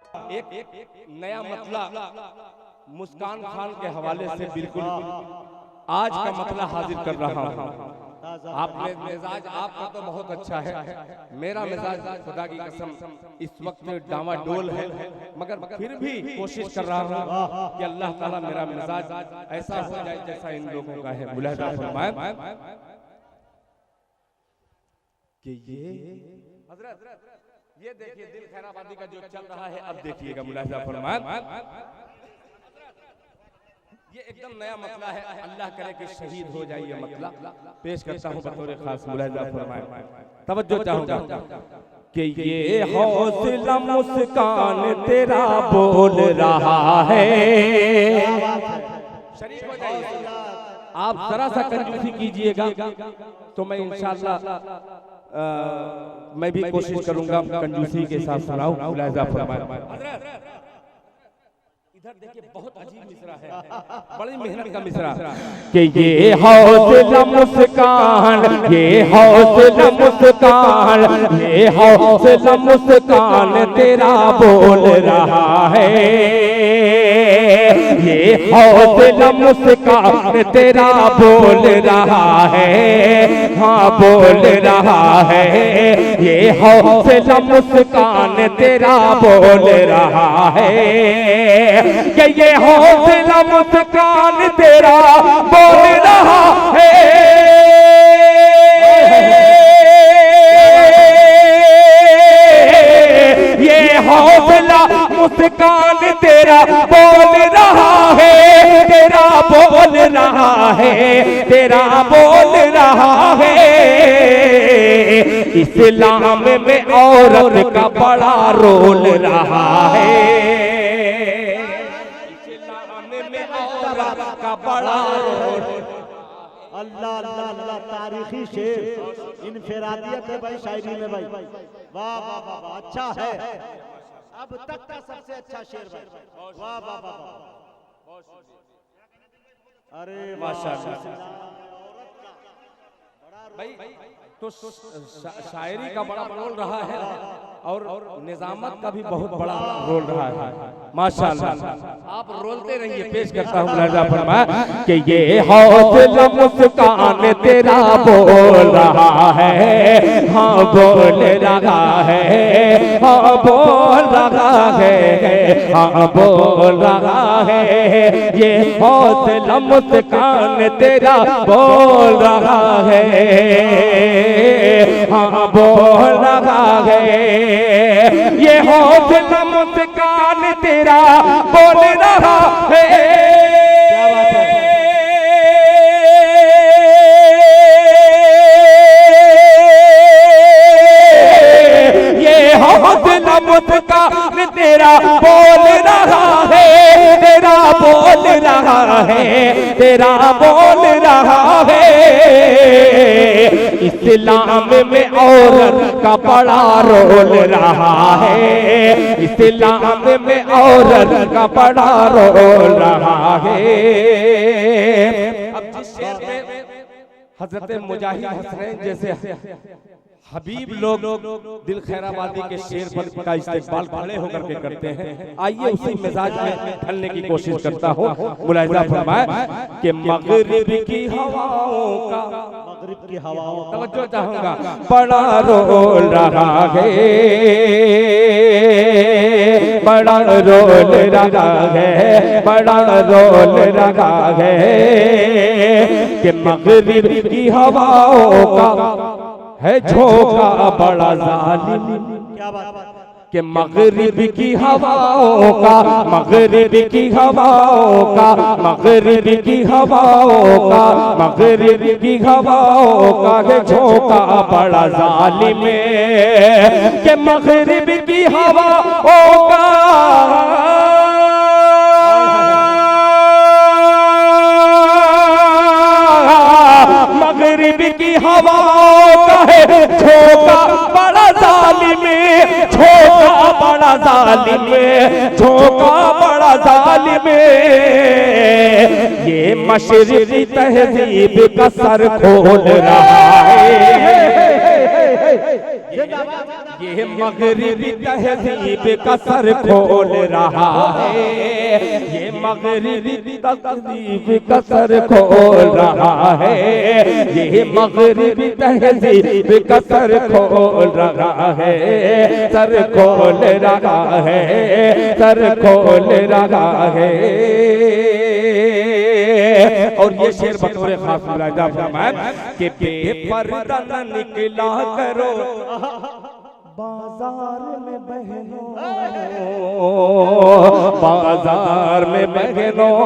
एक नया मतला मुस्कान खान के हवाले से बिल्कुल आज का मतला हाजिर कर रहा हूँ। आपने मिजाज आपका तो बहुत अच्छा है, मेरा मिजाज खुदा की कसम इस वक्त डामाडोल है, मगर फिर भी कोशिश कर रहा हूँ कि अल्लाह ताला मेरा मिजाज ऐसा हो जाए जैसा इन लोगों का है। मुलाहिजा फरमाए कि ये हजरत ये देखिए दिल खैराबादी का जो चल रहा है, अब देखिएगा मुलाहिजा फरमाए। ये एकदम नया मतला है, अल्लाह करे कि शहीद हो जाए ये मतला पेश करता हूँ बतौर खास। मुलाहिजा फरमाए, तवज्जो चाहूंगा कि ये हौसला मुस्कान तेरा बोल रहा है। शरीफ हो जाइए आप, जरा सा कंजूसी कीजिएगा तो मैं इंशाअल्लाह मैं भी कोशिश करूंगा कंजूसी के साथ सुनाऊं। मुलाहिजा फरमाए। इधर देखिए बहुत अजीब मिसरा है, बड़ी मेहनत का मिसरा कि ये हौसला मुस्कान, ये हौसला मुस्कान, ये हौसला मुस्कान तेरा बोल रहा है। ये हौसला मुस्कान तेरा बोल रहा है, हाँ बोल रहा है। ये हौसला मुस्कान तेरा बोल रहा है कि ये हौसला मुस्कान तेरा बोल रहा है। ये हौसला मुस्कान तेरा बोल रहा है, तेरा बोल रहा है, तेरा बोल रहा है। इस्लाम में औरत का बड़ा रोल रहा है, का बड़ा अल्लाह अल्लाह अल्लाह, तारीखी शेर इनफिरादियत है भाई शायरी में भाई। वाह वाह वाह वाह, अच्छा है, अब तक का सबसे अच्छा शेर भाई। वाह वाह वाह वाह, अरे माशाअल्लाह भाई। तो शायरी का बड़ा रोल रहा है और निजामत का भी बहुत बड़ा रोल रहा है। माशाअल्लाह आप रोलते रहिए, पेश करता हूँ मुलाहिजा फरमाए कि ये हौसला मुस्कान तेरा बोल रहा है, हाँ बोल रहा है, हाँ बोल रहा है, हाँ बोल रहा है। ये हौसला मुस्कान तेरा बोल रहा है, हाँ बोल रहा है। ये हौसला मुस्कान तेरा बोल रहा है। क्या बात है, ये हौसला मुस्कान तेरा बोल रहा है, तेरा बोल रहा है, तेरा बोल रहा है। इस्लाम में औरत का बड़ा रोल रहा है, इस्लाम में औरत का बड़ा रोल रहा है। अब जिस शेर में हजरत मुजाहिद हसनैन जैसे हबीब लोग दिल खैराबादी के शेर पर का इस्तेमाल खड़े होकर के करते हैं, आइए उसी मिजाज में ढलने की कोशिश करता हूँ। मुलाहिजा फरमाए कि मगरिब की हवाओं का, मगरिब की हवाओं, तवज्जो चाहूंगा, बड़ा रोल रहा है, बड़ा रोल रहा है, बड़ा रोल रहा है कि मगरिब की हवाओं का है झोंका बड़ा जालिम। क्या बात है कि मगरिब की हवाओं का, मगरिब की हवाओं का, मगरिब की हवाओं का, मगरिब की हवाओं का है झोंका बड़ा जालिम है। कि मगरिब की हवाओं का, मगरिब की हवाओं का है झोंका बड़ा जालिम, झोंका बड़ा जालिम, झोंका बड़ा जालिम। ये मशरिकी तहजीब का सर खोल रहा है, जिंदाबाद। ये मगरिबी तहजीब का सर खोल रहा है, ये मगरिबी तहजीब का सर खोल रहा है, ये मगरिबी तहजीब का सर खोल रहा है, सर खोल रहा है, सर खोल रहा है। और ये शेर बतौर खास मुलाहिजा फरमाया कि बेपर्दा न निकला करो बाजार में बहनों, बाजार में बहनों,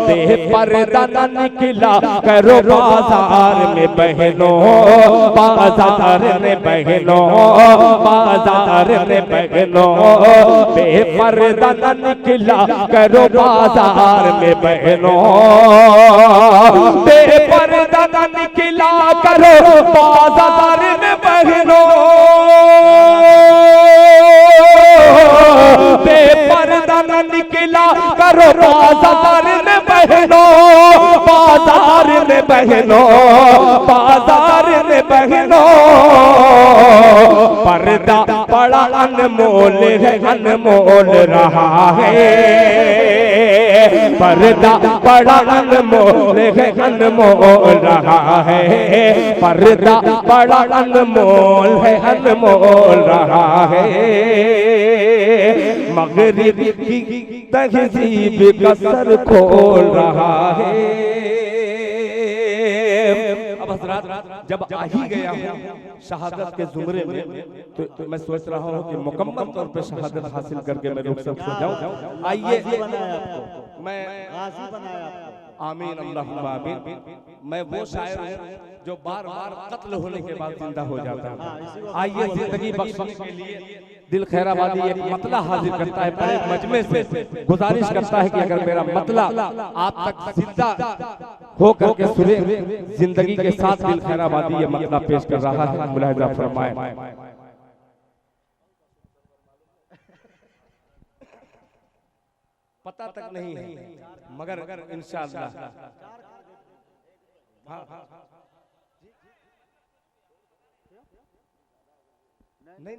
बेपर्दा न निकला करो बाजार में बहनों, बाजार में बहनों, बाजार में बहनों, बेपर्दा न निकला करो बाजार में बहनों, बेपर्दा न निकला करो बाजार में बहनों, बेपर्दा न निकला करो बाजार में बहनों, बाजार में बहनों, बाजार में बहनों, पर्दा बड़ा अनमोल है, अनमोल रहा है, पर्दा बड़ा अनमोल है, अनमोल रहा है, पर्दा बड़ा अनमोल है, अनमोल रहा है, मगरिब की तहजीब का सर खोल रहा है। अब हज़रात जब आ ही गया हूँ शहादत के जुमरे में, तो मैं सोच रहा हूँ कि मुकम्मल तौर पे शहादत हासिल करके मैं रुखसत हो जाऊँ। आइए मैं आमीन अल्लाहुम्मा आमीन। मैं वो शायर हूँ जो बार बार कत्ल होने के बाद जिंदा हो जाता है। आइए जिंदगी बख्शने के लिए दिल खैराबादी एक मतला हाजिर करता है, बड़े मजमे से गुजारिश करता है कि अगर मेरा मतला आप तक जिंदा हो करके सुने, जिंदगी के साथ दिल खैराबादी ये मतला पेश कर रहा है, मुलाहिजा फरमाएं। पता तक नहीं है मगर इंशाअल्लाह नहीं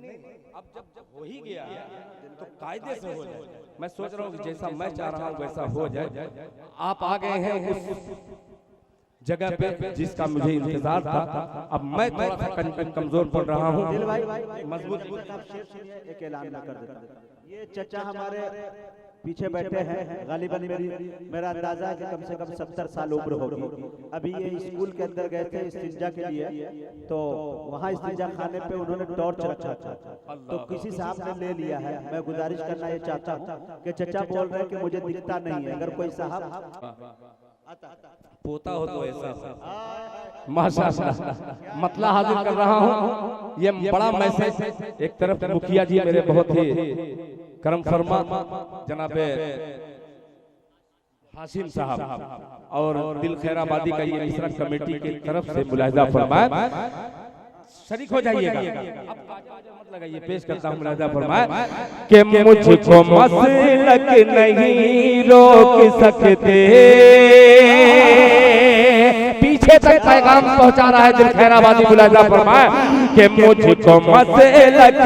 अब जब हो ही गया तो कायदे से हो जाए। मैं सोच रहा हूँ कि जैसा मैं चाह रहा हूँ वैसा हो जाए। आप आ गए हैं उस जगह पे जिसका मुझे इंतजार था। अब मैं थोड़ा सा कमजोर पड़ रहा हूँ, मजबूत। एक ऐलान कर देता, ये चचा हमारे पीछे बैठे हैं, गालिबन मेरा अंदाजा है कि कम से कम 70 साल उम्र होगी। अभी ये स्कूल के अंदर गए थे इस्तिंजा के लिए, तो वहाँ इस्तिंजा खाने पे उन्होंने टॉर्च रखा था, तो किसी साहब ने ले लिया है। मैं गुजारिश करना ये चाहता हूँ कि चचा बोल रहे हैं कि मुझे दिखता नहीं है, अगर कोई साहब पोता हो तो ऐसा माशाअल्लाह मतला हाजिर कर रहा हूँ। ये बड़ा मैसेज, एक तरफ मुखिया जी मेरे बहुत ही करम फरमा जनाबे हाशिम साहब और दिल खैराबादी का ये इशरक कमेटी की तरफ से मुलाहिजा फरमाया, शरीक हो जाइएगा। अब मत लगाइए, पेश करता हूँ मुलाहिजा फरमाया कि मुझको मसलक नहीं रोक सकते, पीछे तक पैगाम पहुंचा रहा है दिल खैराबादी, मुलाहिजा फरमाया कि मुझको मसलक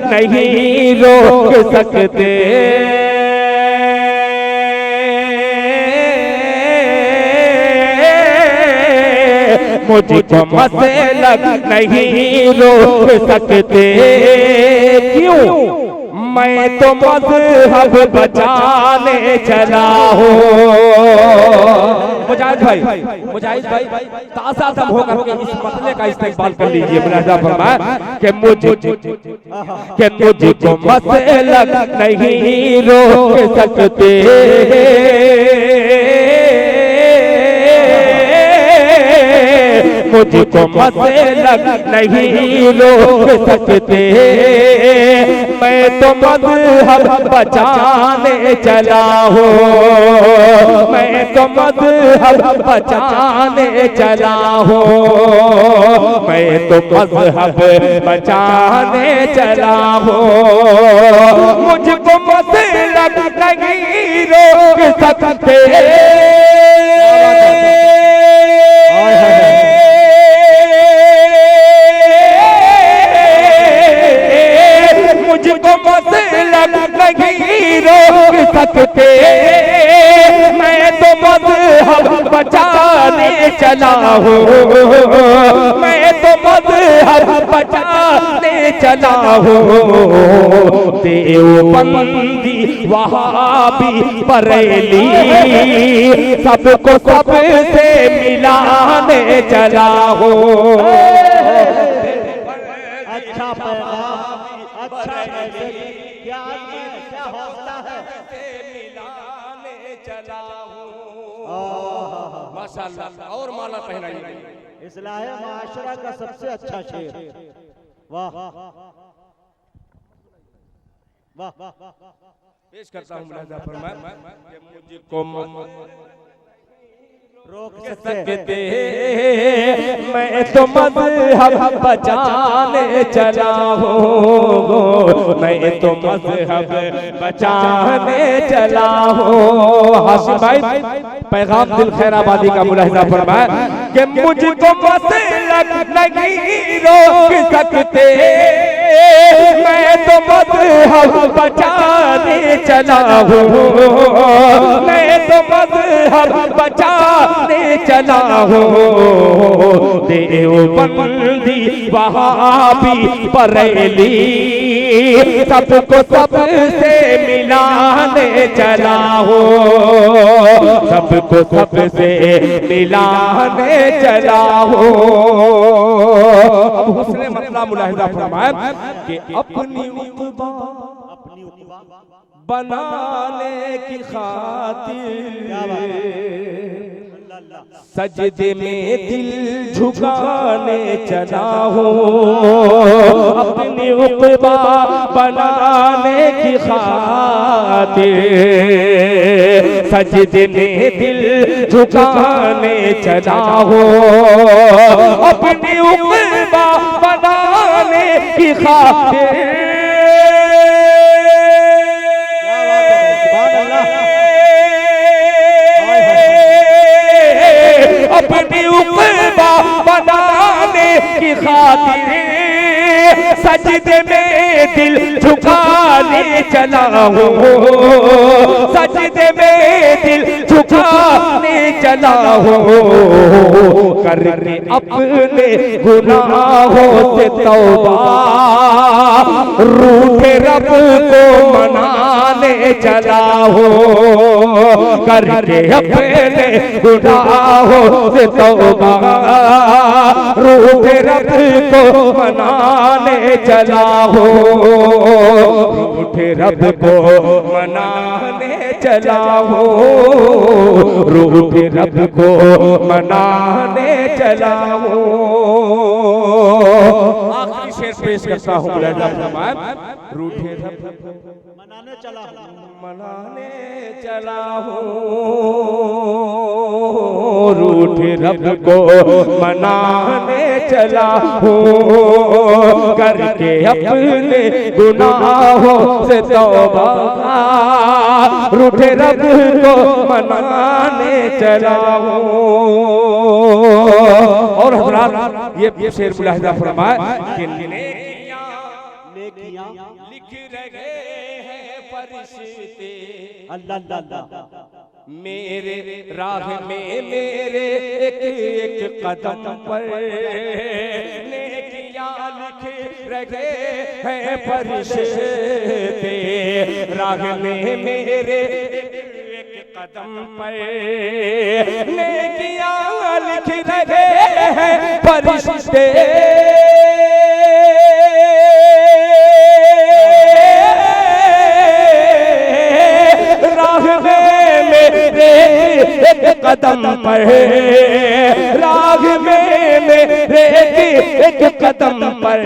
नहीं रोक सकते, मुझको मसलक नहीं रोक सकते। क्यों? मैं तो मज़हब बचाने चला हूँ। मुजाहिद भाई ताज़ा दम होकर के इस मसले का इस्तेमाल कर लीजिए। मुलाहिजा फरमाया कि मुझको मसलक नहीं रोक सकते, मुझको मसलक नहीं रोक सकते, मैं तो मज़हब बचाने चला हूँ, मैं तो मज़हब बचाने चला हूँ, मैं तो मज़हब बचाने चला हूँ, मुझको मसलक नहीं रोक सकते। नहीं रोक सकते, मैं तो मजहब बचाने चला हूँ, मैं तो मजहब बचाने चला हूँ। देवबंदी वहाबी बरेली सबको सबसे मिलाने चला हूँ। अच्छा पैगाम, अच्छा मैसेज, क्या हौसला है, मिलाने चला हूँ। माशाअल्लाह, और माला पहनाइए। इस्लाह माशरा का सबसे अच्छा शेर। वाह वाह वाह, पेश करता हूँ मुलाहिजा फरमाए कि मुझको रोक सकते, मैं तो मजहब बचाने चला हूँ, मैं तो मजहब बचाने चला हूँ। हाशिम भाई पैगाम दिल खैराबादी का मुलाहिजा फरमाए कि मुझको मसलक नहीं रोक सकते, मैं तो मजहब बचाने चला हूँ, मैं तो मजहब बचाने चला हूँ। देवबंदी वहाबी बरेली सबको सबसे मिलाने चला हूँ, सबको सबसे मिलाने चला हूँ। अब हुस्ने मतला मुलाहिजा फरमाए कि अपनी उक़बा बनाने की खातिर सजदे में दिल झुकाने चला हूँ, अपनी उक़बा बनाने की खातिर सजदे में दिल झुकाने चला हूँ, अपनी उक़बा बनाने की खातिर अपनी उक़बा बनाने की खातिर सजदे में दिल झुकाने चला हूँ, सजदे में दिल झुकाने चला हूँ। करने अपने गुनाहों से तौबा रूठे रब को मनाने चला हूँ, करके अपने गुनाहों से तौबा रूठे रब को मनाने चला हूँ, रूठे रब को मनाने चला हूँ, रूठे रब को मनाने चला हूँ। आखिरी शेर पेश करता हूँ मुलाहिजा फरमाए, रूठे रब को मनाने चला हूँ, मनाने चला हूँ, रूठे रब को मनाने चला हूँ, करके अपने गुनाहों से तौबा रूठे रब को मनाने चला हूँ। और हज़रात ये शेर मुलाहिजा फरमाए कि नेकियां लिख रहे हैं फरिश्ते अल्लाह अल्लाह मेरे राह में मेरे एक एक कदम पर, नेकियां लिख रहे हैं फरिश्ते राह में मेरे एक कदम पर, नेकियां लिख रहे हैं फरिश्ते एक कदम पर, राग में मेरे एक कदम पर,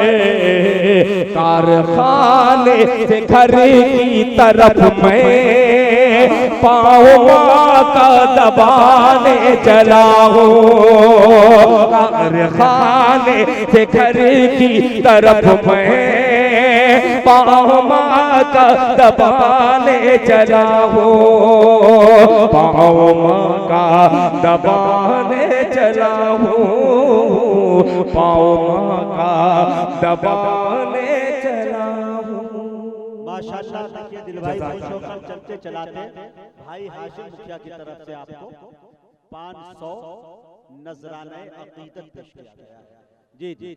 कारखाने से घर की तरफ मैं पाँव माँ का दबाने चला हूँ, कारखाने से घर की तरफ मैं पाँव माँ का दबाने चला हूँ, पाँव माँ का दबाने चला हूँ, पाँव माँ का दबाने चला हूँ। माशाल्लाह। देखिए दिल भाई खुश होकर चलते चलाते भाई हाशिम मुखिया की तरफ से आपको 500 नजराने अकीदत पेश किया गया है। जी जी।